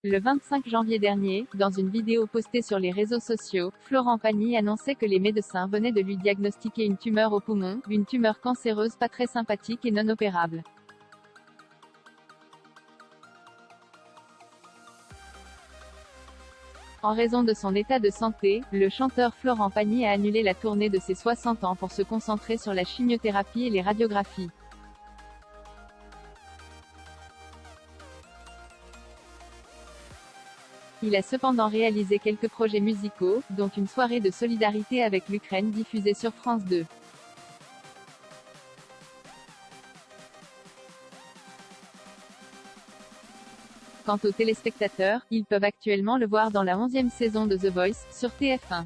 Le 25 janvier dernier, dans une vidéo postée sur les réseaux sociaux, Florent Pagny annonçait que les médecins venaient de lui diagnostiquer une tumeur au poumon, une tumeur cancéreuse pas très sympathique et non opérable. En raison de son état de santé, le chanteur Florent Pagny a annulé la tournée de ses 60 ans pour se concentrer sur la chimiothérapie et les radiographies. Il a cependant réalisé quelques projets musicaux, dont une soirée de solidarité avec l'Ukraine diffusée sur France 2. Quant aux téléspectateurs, ils peuvent actuellement le voir dans la 11e saison de The Voice, sur TF1.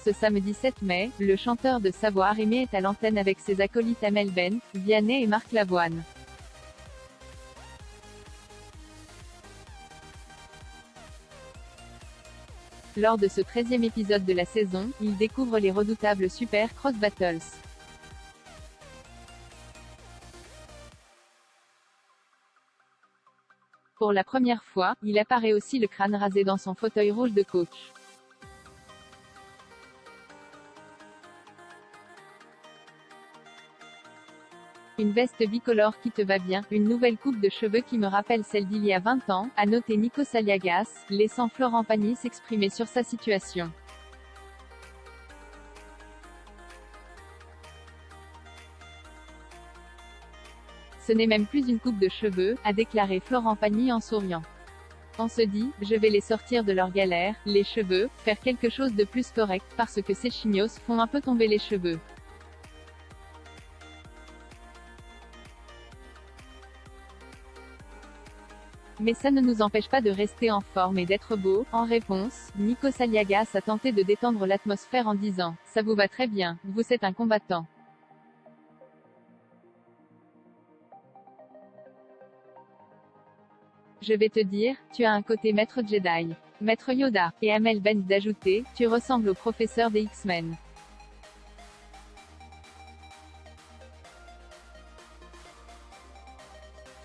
Ce samedi 7 mai, le chanteur de Savoir-Aimer est à l'antenne avec ses acolytes Amel Bent, Vianney et Marc Lavoine. Lors de ce 13e épisode de la saison, il découvre les redoutables Super Cross Battles. Pour la première fois, il apparaît aussi le crâne rasé dans son fauteuil rouge de coach. Une veste bicolore qui te va bien, une nouvelle coupe de cheveux qui me rappelle celle d'il y a 20 ans, a noté Nikos Aliagas, laissant Florent Pagny s'exprimer sur sa situation. Ce n'est même plus une coupe de cheveux, a déclaré Florent Pagny en souriant. On se dit, je vais les sortir de leur galère, les cheveux, faire quelque chose de plus correct, parce que ces chignos font un peu tomber les cheveux. Mais ça ne nous empêche pas de rester en forme et d'être beau. En réponse, Nikos Aliagas a tenté de détendre l'atmosphère en disant « Ça vous va très bien, vous êtes un combattant. Je vais te dire, tu as un côté maître Jedi. Maître Yoda. » Et Amel Bent d'ajouter « Tu ressembles au professeur des X-Men. »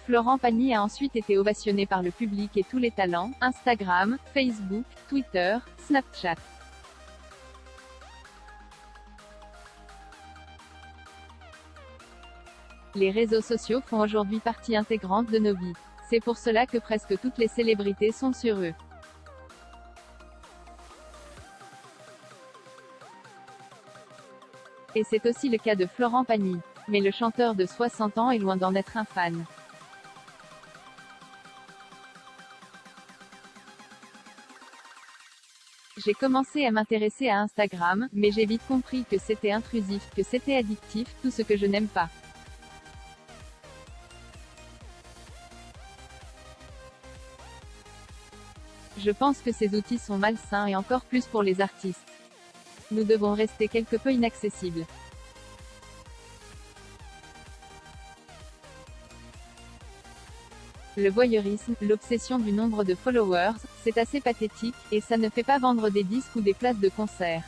Florent Pagny a ensuite été ovationné par le public et tous les talents, Instagram, Facebook, Twitter, Snapchat. Les réseaux sociaux font aujourd'hui partie intégrante de nos vies. C'est pour cela que presque toutes les célébrités sont sur eux. Et c'est aussi le cas de Florent Pagny. Mais le chanteur de 60 ans est loin d'en être un fan. J'ai commencé à m'intéresser à Instagram, mais j'ai vite compris que c'était intrusif, que c'était addictif, tout ce que je n'aime pas. Je pense que ces outils sont malsains et encore plus pour les artistes. Nous devons rester quelque peu inaccessibles. Le voyeurisme, l'obsession du nombre de followers, c'est assez pathétique, et ça ne fait pas vendre des disques ou des places de concert.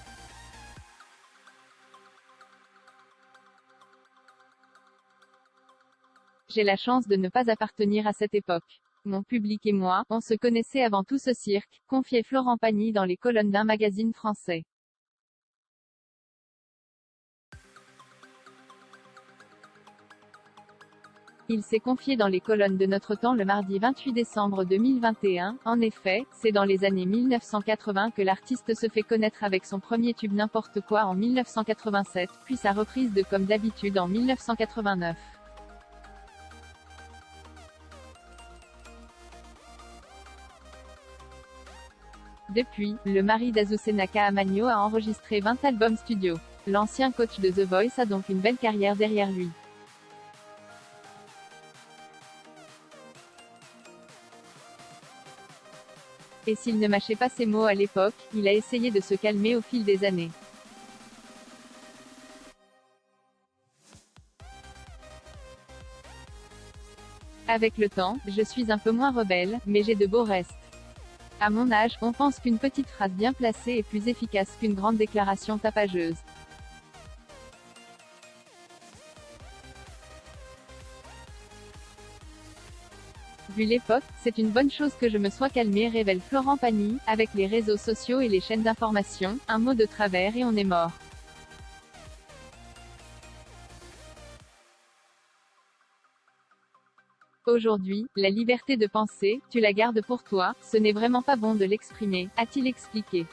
J'ai la chance de ne pas appartenir à cette époque. Mon public et moi, on se connaissait avant tout ce cirque, confiait Florent Pagny dans les colonnes d'un magazine français. Il s'est confié dans les colonnes de Notre Temps le mardi 28 décembre 2021. En effet, c'est dans les années 1980 que l'artiste se fait connaître avec son premier tube N'importe quoi en 1987, puis sa reprise de Comme d'habitude en 1989. Depuis, le mari d'Azucena Caamaño a enregistré 20 albums studio. L'ancien coach de The Voice a donc une belle carrière derrière lui. Et s'il ne mâchait pas ses mots à l'époque, il a essayé de se calmer au fil des années. Avec le temps, je suis un peu moins rebelle, mais j'ai de beaux restes. À mon âge, on pense qu'une petite phrase bien placée est plus efficace qu'une grande déclaration tapageuse. Vu l'époque, c'est une bonne chose que je me sois calmée, révèle Florent Pagny. Avec les réseaux sociaux et les chaînes d'information, un mot de travers et on est mort. Aujourd'hui, la liberté de penser, tu la gardes pour toi, ce n'est vraiment pas bon de l'exprimer, a-t-il expliqué.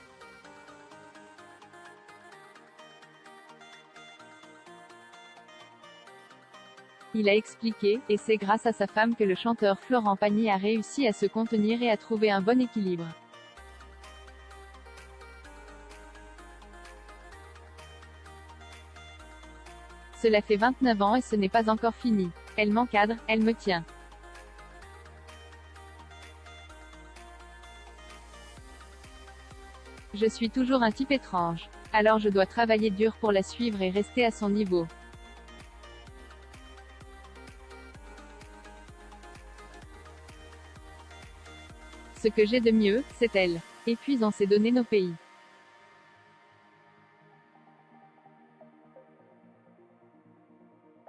Il a expliqué, et c'est grâce à sa femme que le chanteur Florent Pagny a réussi à se contenir et à trouver un bon équilibre. Cela fait 29 ans et ce n'est pas encore fini. Elle m'encadre, elle me tient. Je suis toujours un type étrange. Alors je dois travailler dur pour la suivre et rester à son niveau. Ce que j'ai de mieux, c'est elle. Et puis on s'est donné nos pays.